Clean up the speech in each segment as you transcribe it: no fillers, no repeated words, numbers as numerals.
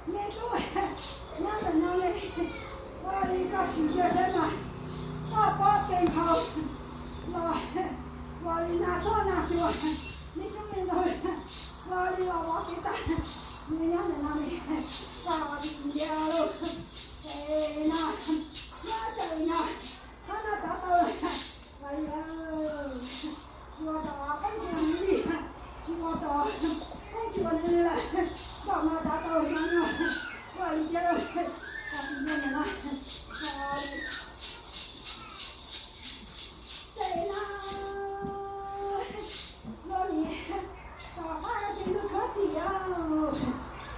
没对，两人两嘞，我哩个徐先生啊，我把病头，我哩拿错拿错，你兄弟都，我哩我给打，你两人两嘞，我哩家喽，哎那，那这样，他那打到了，哎呀，我打半天里，我打。我那里了，到那打到那了，我一天了，我今天了，在那里，打牌进入车底了，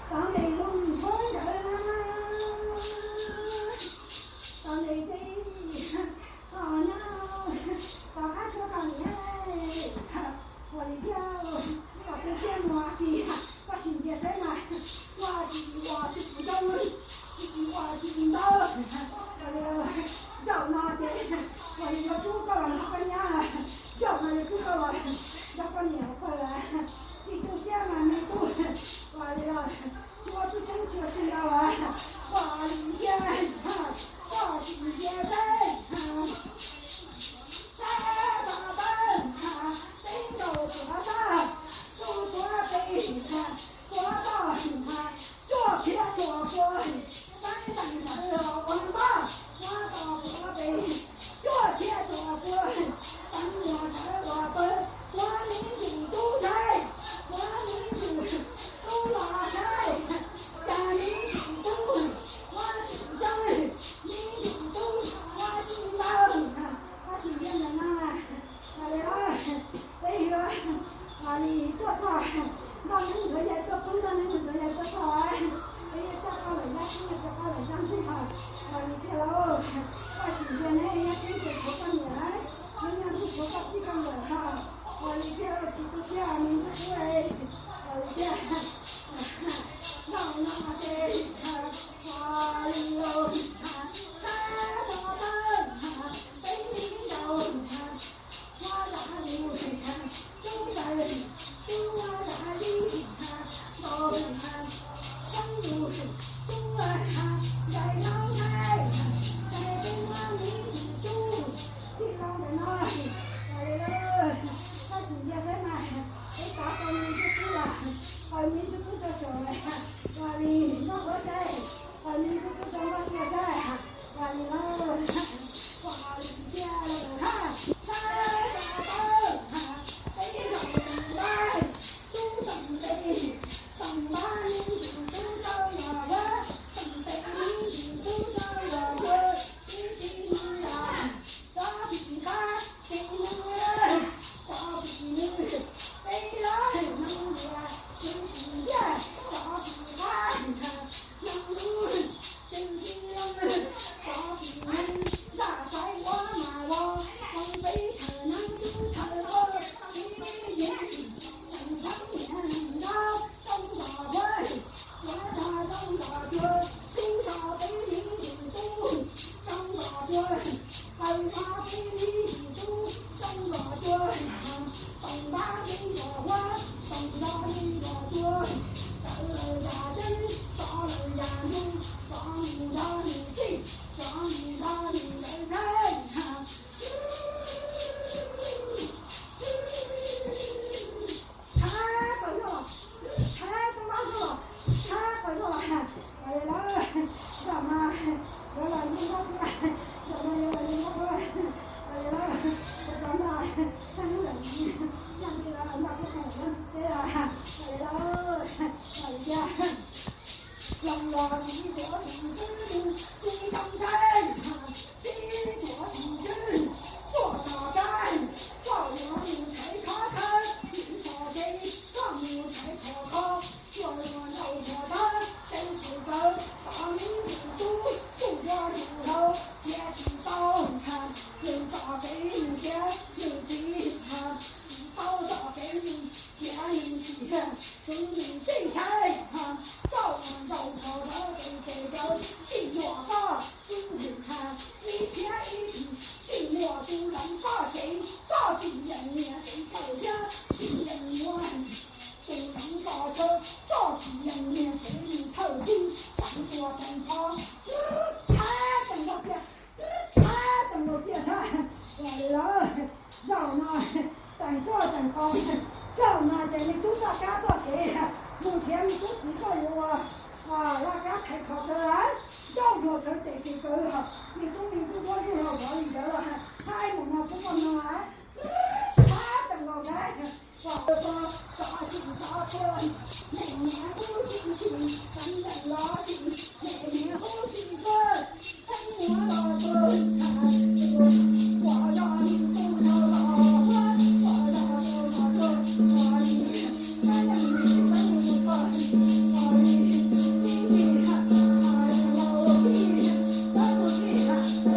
当内容一个人，当内地，啊呀，打牌车当年，我的天，我的天哪！我今天谁来？我是不走，我是走，走哪去？我一个猪狗那个娘，叫那个猪狗啊，那个娘回来，你都想啊没都，我的，我是真确实了啊，我的天，我今天谁？前都几个有啊，那家才考得来，要说成这些个了，你都多就要我一点了，还有那不可能来，他等到来，我扎心扎根，每年呼吸气，真正拉近，每年呼吸根，真我老根，我让你不要老分，我让我老根，我你，咱让你咱不分，我你，你看，老弟，咱不比看，我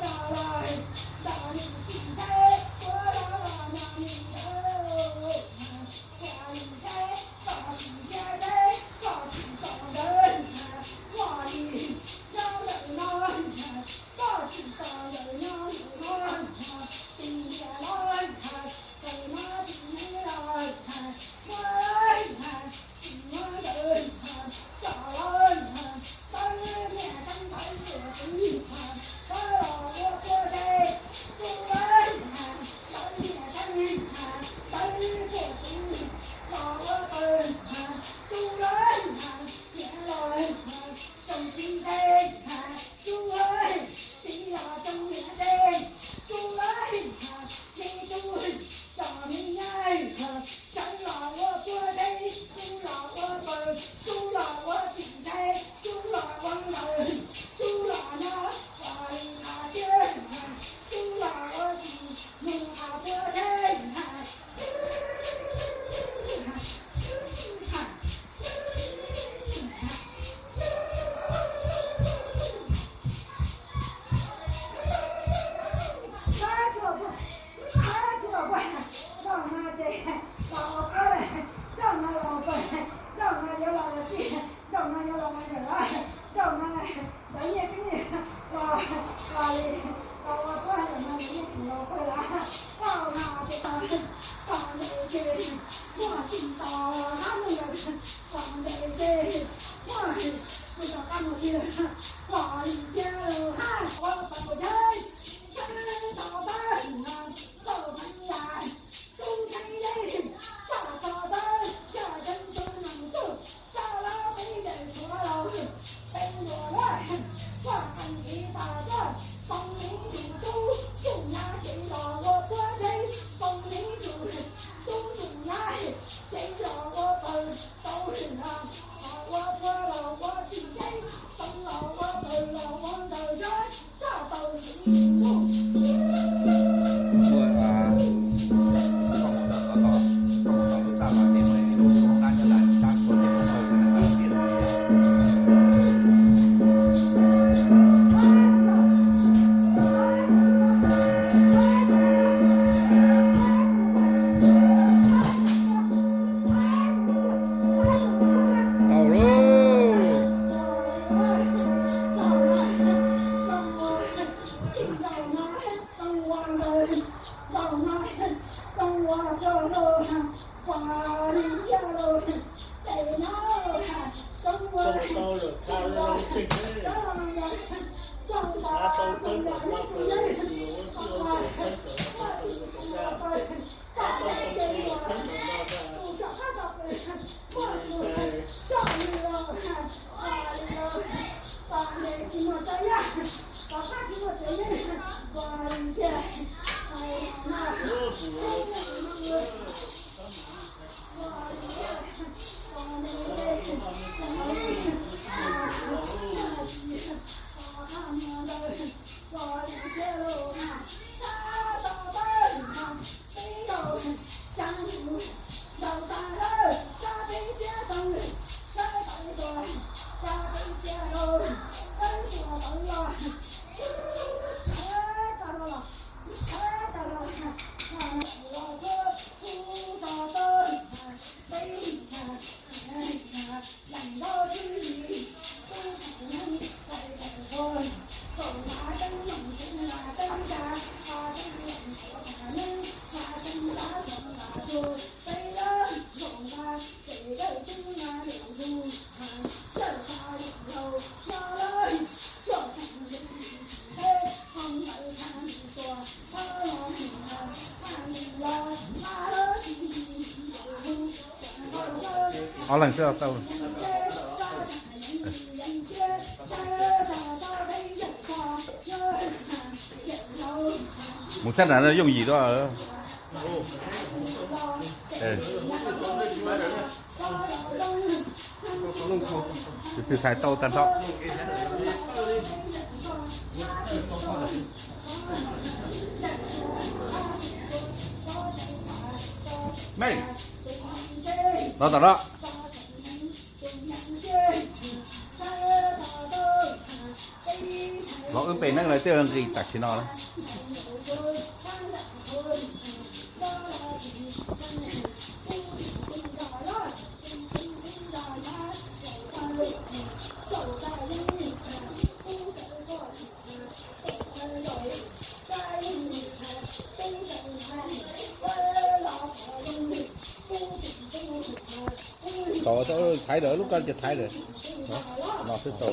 打来。那个，咱也给你，哇我做什么你都会了，到那这个，到那这，我听到他们的，到那这，我这个干部的，我一见了他，我不去，真到班啊，走门来，中间人，大早班，下真不能走，到了没人说了，跟我来，我看你打转，风铃主中，中呀谁让我过去，风铃主中呀，谁让我奔，都是那，我过了我的天，等了我奔了我的人，这都是你中。好冷色豆。một set là nó dùng gì đó ở từ xài tàu tận tọ mày đó tao đó nó ứngเป็นนั่งเลยเตือนกี่ตักชิ้นนอแล้วต่อเจ้าถ่ายเด้อลูกกันจะถ่ายเด้อเนาะต่อ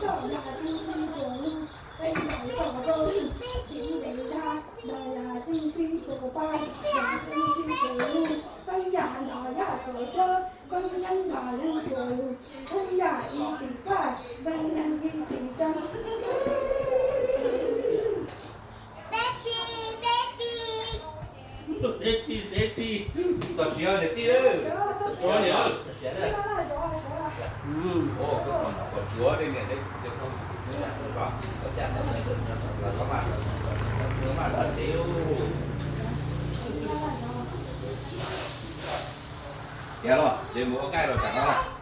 sợ là tinh sinh của lưu đây là tổ đôi chính để ra đời là tinh sinh của ba là tinh sinh của lưu con giả nhỏ giả tổ sơ con nhân nhỏ nhân của lưu con giả y tỷ cả con nhân y tỷ trăm Depi, só tinha de tiro. Só nhớ. Ô, còn chúa đây này đấy, không có chặt là các bạn đã tiêu. Kéo rồi, để mua cái rồi cả đó.